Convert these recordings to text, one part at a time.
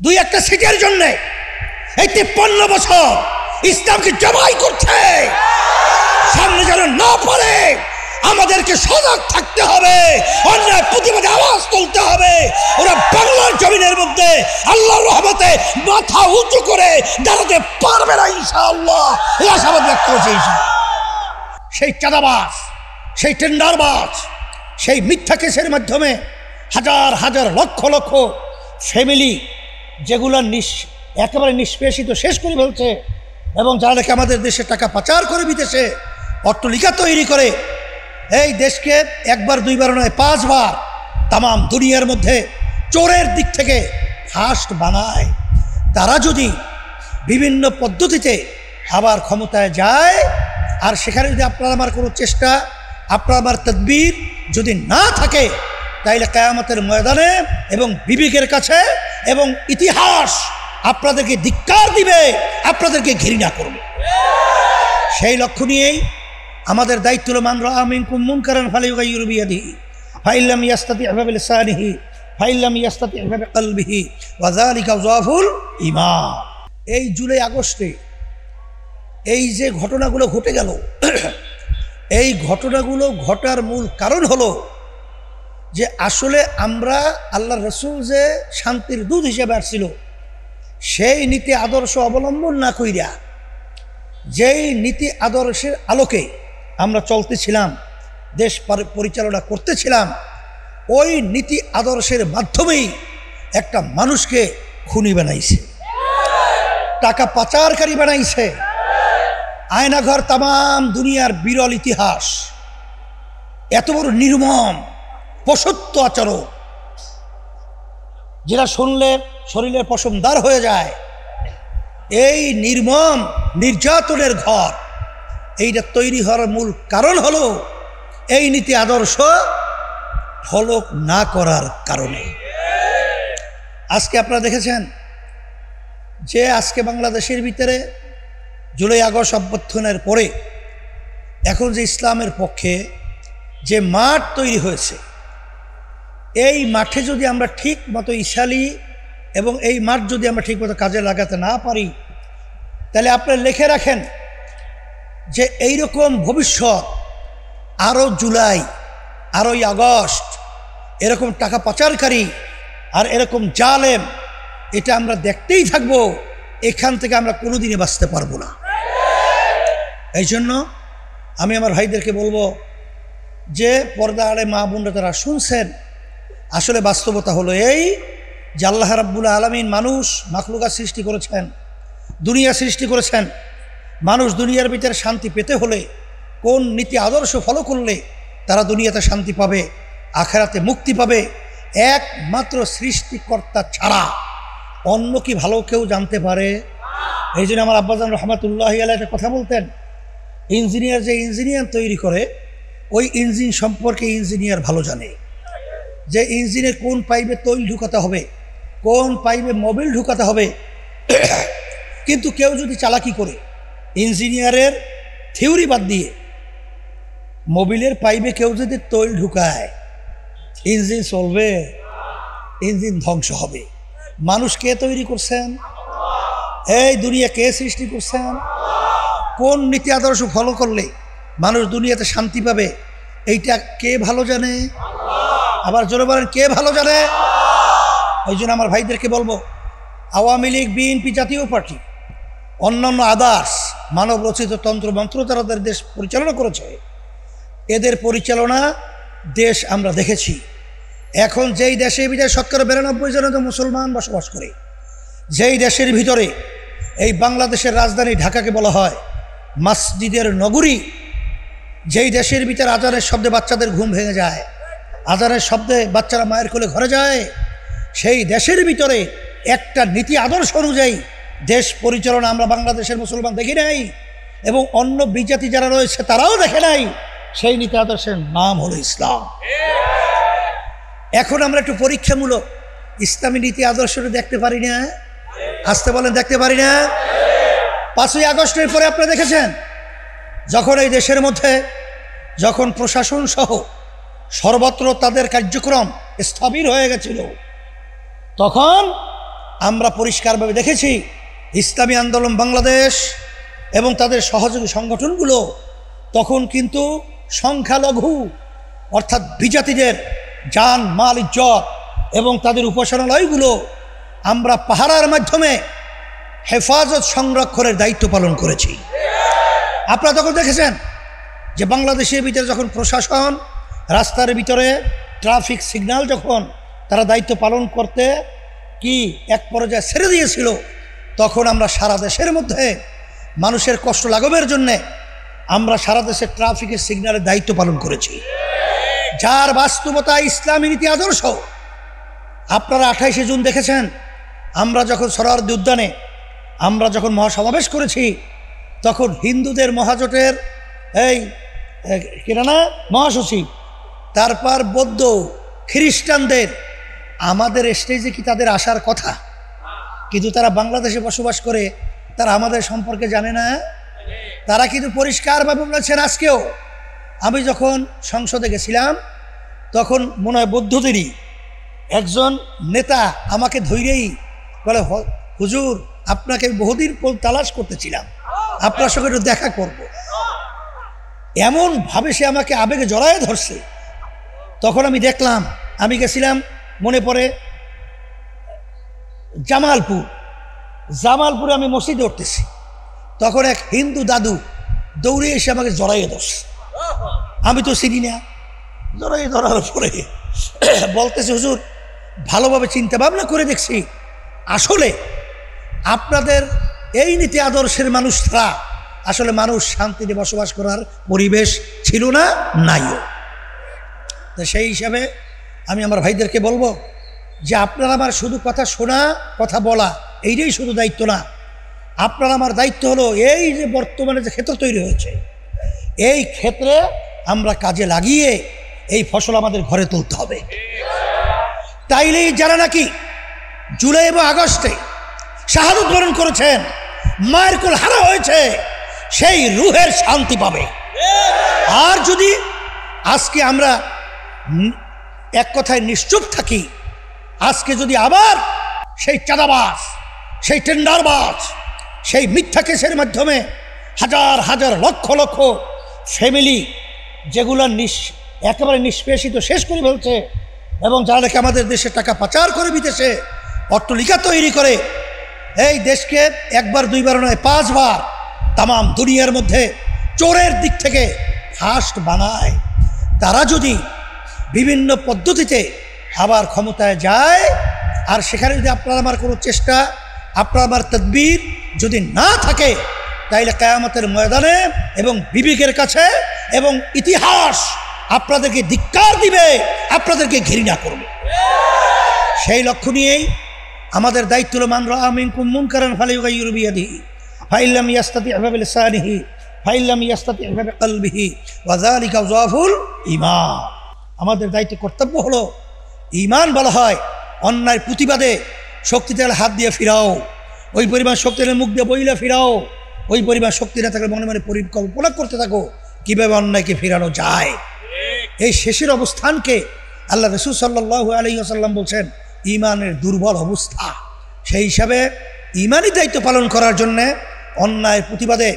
দুই একটা সিটের জন্য এই 53 বছর ইসলামকে জবাই করছে। সামনে যেন না পারে, আমাদেরকে সজাগ থাকতে হবে, অন্যায় প্রতিবাদে আওয়াজ তুলতে হবে। ওরা বাংলার জমিনের মধ্যে আল্লাহর রহমতে মাথা উঁচু করে দাঁড়াতে পারবে না ইনশাআল্লাহ, এই আশাবাদ ব্যক্ত করছে। সেই চাঁদাবাজ, সেই টেন্ডারবাজ, সেই মিথ্যা কেসের মাধ্যমে হাজার হাজার লক্ষ লক্ষ ফ্যামিলি যেগুলো একেবারে নিষ্পেষিত শেষ করে ফেলছে, এবং যারা দেখে আমাদের দেশে টাকা পাচার করে বিদেশে অট্টালিকা তৈরি করে এই দেশকে একবার দুইবার নয় 5 বার তাম দুনিয়ার মধ্যে চোরের দিক থেকে ফার্স্ট বানায়, তারা যদি বিভিন্ন পদ্ধতিতে আবার ক্ষমতায় যায়, আর সেখানে যদি আপনার আমার কোনো চেষ্টা, আপনার আমার তদবির যদি না থাকে, তাইলে কিয়ামতের ময়দানে এবং বিবেকের কাছে এবং ইতিহাস আপনাদেরকে ধিক্কার দিবে, আপনাদেরকে ঘৃণা করবে। সেই লক্ষ্য নিয়েই আমাদের দায়িত্ব হলো মান রাআ মিনকুম মুনকারান ফালিয়ুগাইয়িরহু বিয়াদিহি ফাইন লাম ইয়াস্তাতি' বিলিসানিহি ফাইন লাম ইয়াস্তাতি' বিকলবিহি ওয়া যালিকা যাফুল ঈমান। এই জুলাই আগস্টে এই যে ঘটনাগুলো ঘটে গেল, এই ঘটনাগুলো ঘটার মূল কারণ হলো যে আসলে আমরা আল্লাহর রাসূল যে শান্তির দূত হিসেবে আসছিল, সেই নীতি আদর্শ অবলম্বন না কইরা যেই নীতি আদর্শের আলোকে আমরা চলতেছিলাম, দেশ পরিচালনা করতেছিলাম, ওই নীতি আদর্শের মাধ্যমেই একটা মানুষকে খুনি বানাইছে, টাকা পাচারকারী বানাইছে। আয়নাঘর তাম দুনিয়ার বিরল ইতিহাস, এত বড় নির্মম পশুত্ব আচরণ, যেটা শুনলে শরীরের পশমদার হয়ে যায়। এই নির্মম নির্যাতনের ঘর এইটা তৈরি হওয়ার মূল কারণ হলো এই নীতি আদর্শ ফলো না করার কারণে। আজকে আপনারা দেখেছেন যে আজকে বাংলাদেশের ভিতরে জুলাই আগস্ট অভ্যুত্থানের পরে এখন যে ইসলামের পক্ষে যে মাঠ তৈরি হয়েছে, এই মাঠে যদি আমরা ঠিক মতো ইশালি এবং এই মাঠ যদি আমরা ঠিক মতো কাজে লাগাতে না পারি, তাহলে আপনারা লিখে রাখেন যে এইরকম ভবিষ্যৎ আরও জুলাই, আরোই আগস্ট এরকম টাকা পাচারকারী আর এরকম জালেম, এটা আমরা দেখতেই থাকবো। এখান থেকে আমরা কোনোদিনই বাঁচতে পারবো না। এই জন্য আমি আমার ভাইদেরকে বলবো যে পর্দা আড়ে মা বোনরা তারা শুনছেন, আসলে বাস্তবতা হলো এই যে আল্লাহ রাব্বুল আলামিন মানুষ মাখলুকাত সৃষ্টি করেছেন, দুনিয়া সৃষ্টি করেছেন। মানুষ দুনিয়ার ভিতরে শান্তি পেতে হলে কোন নীতি আদর্শ ফলো করলে তারা দুনিয়াতে শান্তি পাবে, আখেরাতে মুক্তি পাবে, একমাত্র সৃষ্টিকর্তা ছাড়া অন্য কি ভালো কেউ জানতে পারে? এই জন্য আমার আব্বাজান রহমাতুল্লাহি আলাইহি একটা কথা বলতেন, ইঞ্জিনিয়ার যে ইঞ্জিনিয়ার তৈরি করে ওই ইঞ্জিন সম্পর্কে ইঞ্জিনিয়ার ভালো জানে, যে ইঞ্জিনে কোন পাইপে তৈল ঢুকাতে হবে, কোন পাইপে মোবিল ঢুকাতে হবে। কিন্তু কেউ যদি চালাকি করে ইঞ্জিনিয়ারের থিওরি বাদ দিয়ে মোবিলের পাইপে কেউ যদি তৈল ঢুকায়, ইঞ্জিন চলবে? ইঞ্জিন ধ্বংস হবে। মানুষ কে তৈরি করছেন? এই দুনিয়া কে সৃষ্টি করছেন? কোন নীতি আদর্শ ফলো করলে মানুষ দুনিয়াতে শান্তি পাবে, এইটা কে ভালো জানে? আবার জোরে বলেন, কে ভালো জানে? ওই জন্য আমার ভাইদেরকে বলবো, আওয়ামী লীগ, বিএনপি, জাতীয় পার্টি, অন্যান্য আদার্স মানব রচিত তন্ত্র মন্ত্র তারা দেশ পরিচালনা করেছে, এদের পরিচালনা দেশ আমরা দেখেছি। এখন যেই দেশের ভিতরে 92% মুসলমান বসবাস করে, যেই দেশের ভিতরে এই বাংলাদেশের রাজধানী ঢাকাকে বলা হয় মসজিদের নগরী, যেই দেশের ভিতরে আজানের শব্দে বাচ্চাদের ঘুম ভেঙে যায়, আজানের শব্দে বাচ্চারা মায়ের কোলে ঘরে যায়, সেই দেশের ভিতরে একটা নীতি আদর্শ অনুযায়ী দেশ পরিচালনা আমরা বাংলাদেশের মুসলমান দেখি নাই, এবং অন্য বিজাতি যারা রয়েছে তারাও দেখে নাই। সেই নীতি আদর্শের নাম হলো ইসলাম। এখন আমরা একটু পরীক্ষামূলক ইসলামী নীতি আদর্শটা দেখতে পারি না? আসতে বলেন, দেখতে পারি না? 5ই আগস্টের পরে আপনারা দেখেছেন যখন এই দেশের মধ্যে যখন প্রশাসন সহ সর্বত্র তাদের কার্যক্রম স্থবির হয়ে গেছিল, তখন আমরা পরিষ্কারভাবে দেখেছি ইসলামী আন্দোলন বাংলাদেশ এবং তাদের সহযোগী সংগঠনগুলো তখন কিন্তু সংখ্যালঘু অর্থাৎ বিজাতিদের জান মাল ইজ্জত এবং তাদের উপাসনালয়গুলো আমরা পাহারার মাধ্যমে হেফাজত সংরক্ষণের দায়িত্ব পালন করেছি। আপনারা তখন দেখেছেন যে বাংলাদেশের ভিতরে যখন প্রশাসন রাস্তার ভিতরে ট্রাফিক সিগন্যাল যখন তারা দায়িত্ব পালন করতে কি এক পর্যায়ে ছেড়ে দিয়েছিল, তখন আমরা সারা দেশের মধ্যে মানুষের কষ্ট লাঘবের জন্যে আমরা সারা দেশে ট্রাফিকের সিগন্যালের দায়িত্ব পালন করেছি, যার বাস্তবতা ইসলামী নীতি আদর্শ। আপনারা 28শে জুন দেখেছেন আমরা যখন সোহরাওয়ার্দী উদ্যানে আমরা যখন মহাসমাবেশ করেছি, তখন হিন্দুদের মহাজোটের এই কিনা মহাসচিব, তারপর বৌদ্ধ খ্রিস্টানদের আমাদের স্টেজে কি তাদের আসার কথা, কিন্তু তারা বাংলাদেশে বসবাস করে, তারা আমাদের সম্পর্কে জানে না। তারা কিন্তু পরিষ্কারভাবে বলেছেন। আজকেও আমি যখন সংসদে গেছিলাম তখন মনে হয় বৌদ্ধদেরই একজন নেতা আমাকে ধৈরেই বলে, হুজুর আপনাকে বহুদিন পর তালাশ করতেছিলাম, আপনার সঙ্গে একটু দেখা করব। এমনভাবে সে আমাকে আবেগে জড়ায় ধরছে। তখন আমি দেখলাম, আমি গেছিলাম মনে পড়ে জামালপুরে আমি মসজিদে উঠতেছি, তখন এক হিন্দু দাদু দৌড়ে এসে আমাকে জড়াইয়ে ধরছে। আমি তো চিনি না, জড়াইয়ে ধরার পরে বলতেছে, হুজুর ভালোভাবে চিন্তা ভাবনা করে দেখছি, আসলে আপনাদের এই নীতি আদর্শের মানুষরা আসলে মানুষ শান্তিতে বসবাস করার পরিবেশ ছিল না, নাইও। তো সেই হিসাবে আমি আমার ভাইদেরকে বলবো যে আপনারা আমার শুধু কথা শোনা কথা বলা এইটাই শুধু দায়িত্ব না, আপনার আমার দায়িত্ব হলো এই যে বর্তমানে যে ক্ষেত্র তৈরি হয়েছে এই ক্ষেত্রে আমরা কাজে লাগিয়ে এই ফসল আমাদের ঘরে তুলতে হবে। তাইলেই যারা নাকি জুলাই এবং আগস্টে শাহাদত বরণ করেছেন, মায়ের কোল হারা হয়েছে, সেই রুহের শান্তি পাবে। আর যদি আজকে আমরা এক কথায় নিশ্চুপ থাকি, আজকে যদি আবার সেই চাঁদাবাজ, সেই টেন্ডারবাজ, সেই মিথ্যা কেসের মাধ্যমে হাজার হাজার লক্ষ লক্ষ ফ্যামিলি যেগুলো একেবারে নিষ্পেষিত শেষ করে ফেলছে, এবং যারা নাকি আমাদের দেশে টাকা পাচার করে বিদেশে অট্টালিকা তৈরি করে এই দেশকে একবার দুইবার নয় 5 বার তামাম দুনিয়ার মধ্যে চোরের দিক থেকে ফার্স্ট বানায়, তারা যদি বিভিন্ন পদ্ধতিতে আবার ক্ষমতায় যায়, আর সেখানে যদি আপনার আমার কোনো চেষ্টা, আপনার আমার তদবির যদি না থাকে, তাইলে কিয়ামতের ময়দানে এবং বিবেকের কাছে এবং ইতিহাস আপনাদেরকে ধিক্কার দিবে, আপনাদেরকে ঘৃণা করবে। সেই লক্ষ্য নিয়েই আমাদের দায়িত্ব হলো, মান রাআ মিনকুম মুনকারান ফালিয়ুগাইয়িরহু বিয়াদিহি ফাইন লাম ইয়াস্তাতি' বিলিসানিহি ফাইন লাম ইয়াস্তাতি' বিকলবিহি ওয়া যালিকা যাফুল ঈমান। আমাদের দায়িত্ব কর্তব্য হলো, ঈমান বলা হয় অন্যায় প্রতিবাদে শক্তিতে হাত দিয়ে ফিরাও, ওই পরিমাণ শক্তিতে মুখ দিয়ে বইলে ফিরাও, ওই পরিমাণ শক্তি না থাকলে মনে মনে পরিকল্পনা করতে থাকো কীভাবে অন্যায়কে ফিরানো যায়। এই শেষের অবস্থানকে আল্লাহ রাসূল সাল্লাল্লাহু আলাইহি ওয়াসাল্লাম বলছেন ঈমানের দুর্বল অবস্থা। সেই হিসাবে ঈমানি দায়িত্ব পালন করার জন্যে অন্যায়ের প্রতিবাদে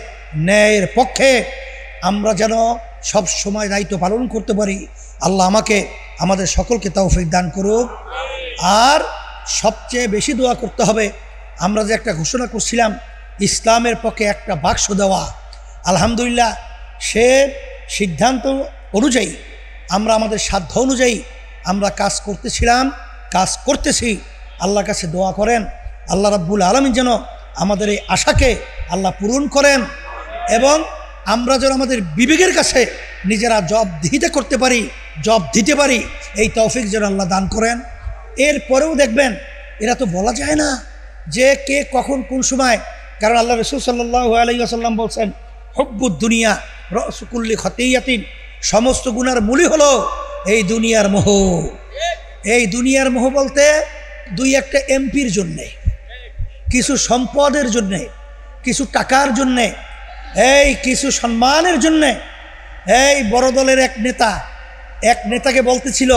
ন্যায়ের পক্ষে আমরা যেন সব সময় দায়িত্ব পালন করতে পারি। আল্লাহ আমাকে আমাদের সকলকে তৌফিক দান করুক। আর সবচেয়ে বেশি দোয়া করতে হবে, আমরা যে একটা ঘোষণা করছিলাম ইসলামের পক্ষে একটা বাক্স দেওয়া, আলহামদুলিল্লাহ সে সিদ্ধান্ত অনুযায়ী আমরা আমাদের সাধ্য অনুযায়ী আমরা কাজ করতেছিলাম, কাজ করতেছি। আল্লাহর কাছে দোয়া করেন আল্লাহ রাব্বুল আলামিন যেন আমাদের এই আশাকে আল্লাহ পূরণ করেন, এবং আমরা যেন আমাদের বিবেকের কাছে নিজেরা জবাবদিহিতা করতে পারি, জবাব দিতে পারি, এই তৌফিক যেন আল্লাহ দান করেন। এরপরেও দেখবেন এরা তো বলা যায় না যে কে কখন কোন সময়, কারণ আল্লাহ রাসূল সাল্লাল্লাহু আলাইহি ওয়াসাল্লাম বলছেন হুব্বুদ দুনিয়া রাসু কুল্লি খতিয়াতিন, সমস্ত গুনার মূলই হলো এই দুনিয়ার মোহ। এই দুনিয়ার মোহ বলতে দুই একটা এমপির জন্যে, কিছু সম্পদের জন্যে, কিছু টাকার জন্যে, এই কিছু সম্মানের জন্যে। এই বড় দলের এক নেতাকে বলতেছিল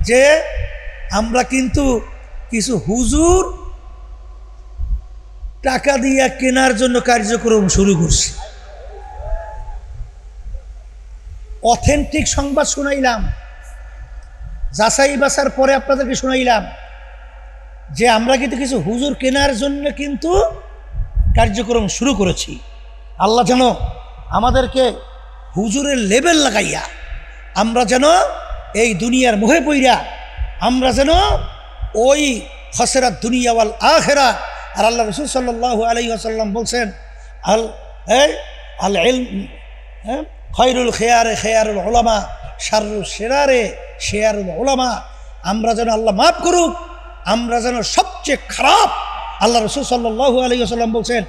যে আমরা কিন্তু কিছু হুজুর টাকা দিয়ে কেনার জন্য কার্যক্রম শুরু করছি। অথেন্টিক সংবাদ শুনাইলাম, যাচাই বাছার পরে আপনাদেরকে শুনাইলাম যে আমরা কিন্তু কিছু হুজুর কেনার জন্য কিন্তু কার্যক্রম শুরু করেছি। আল্লাহ যেন আমাদেরকে হুজুরের লেবেল লাগাইয়া আমরা যেন এই দুনিয়ার মোহে পইরা আমরা যেন ওই খসরাত দুনিয়া ওয়াল আখিরা। আর আল্লাহ রাসূল সাল্লাল্লাহু আলাইহি ওয়াসাল্লাম বলছেন আল আল ইলম খায়রুল খিয়ারে খিয়ারুল উলামা শাররুশ শিরারে শিরারুল উলামা। আমরা যেন, আল্লাহ মাফ করুক, আমরা যেন সবচেয়ে খারাপ, আল্লাহ রাসূল সাল্লাল্লাহু আলাইহি ওয়াসাল্লাম বলছেন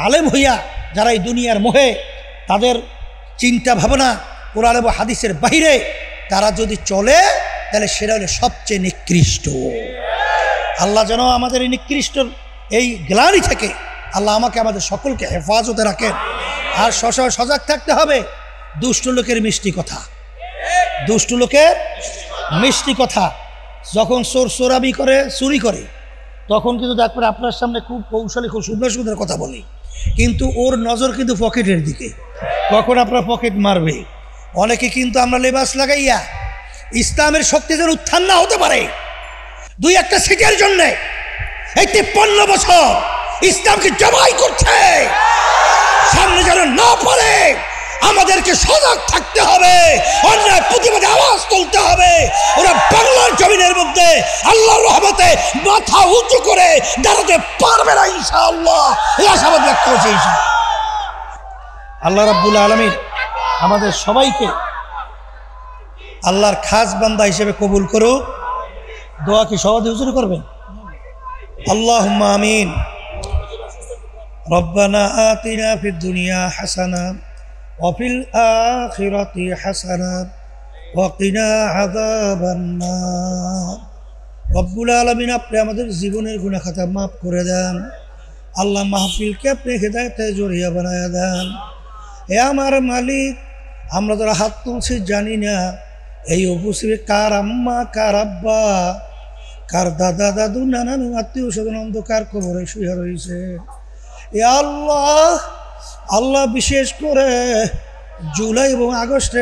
আলেম হইয়া যারা এই দুনিয়ার মোহে তাদের চিন্তা ভাবনা কোরআন এবং হাদিসের বাইরে তারা যদি চলে তাহলে সেটা হলে সবচেয়ে নিকৃষ্ট। আল্লাহ যেন আমাদের এই নিকৃষ্ট এই গ্লানি থেকে আল্লাহ আমাকে আমাদের সকলকে হেফাজতে রাখেন। আর সজাগ থাকতে হবে দুষ্ট লোকের মিষ্টি কথা, দুষ্ট লোকের মিষ্টি কথা। যখন চোরামি করে, চুরি করে, তখন কিন্তু দেখবেন আপনার সামনে খুব কৌশলী, খুব সুন্দর সুন্দর কথা বলে, কিন্তু ওর নজর কিন্তু পকেটের দিকে, কখন আপনার পকেট মারবে। অনেকে কিন্তু আমরা লেবাস লাগাইয়া ইসলামের শক্তি যেন উত্থান না হতে পারে, দুই একটা সিটের জন্যে এই 53 বছর ইসলামকে জবাই করছে, সামনে যেন না পড়ে আমাদেরকে সজাগ থাকতে হবে, অন্যায় প্রতিবাদে আওয়াজ তুলতে হবে। ওরা বাংলার জমিনের মধ্যে আল্লাহর রহমতে মাথা উঁচু করে দাঁড়াতে পারবে না ইনশাআল্লাহ, এই আশাবাদ ব্যক্ত করছি। আল্লাহ রাব্বুল আলামিন আমাদের সবাইকে আল্লাহর খাস বান্দা হিসেবে কবুল করুক। দোয়া কি সবাই হুজুর করবেন? আল্লাহুম্মা আমিন। রব্বানা আতিনা ফিদ দুনিয়া হাসানা ওয়া ফিল আখিরাতি হাসানা ওয়া কিনা আযাবান নার। রব্বুল আলামিন, আপনি আমাদের জীবনের গুনাহ খাতা মাফ করে দেন। আল্লাহ মাহফিলকে আপনি হেদায়েতে জড়িয়ে বানায়া দেন। এ আমার মালিক, আমরা যারা হাত তুলছি জানি না এই উপস্থিতি কার আম্মা, কার আব্বা, কার দাদা দাদু, নানানু, আত্মীয় স্বজন অন্ধকার কবরে শুয়ে রয়েছে। এ আল্লাহ, আল্লাহ বিশেষ করে জুলাই এবং আগস্টে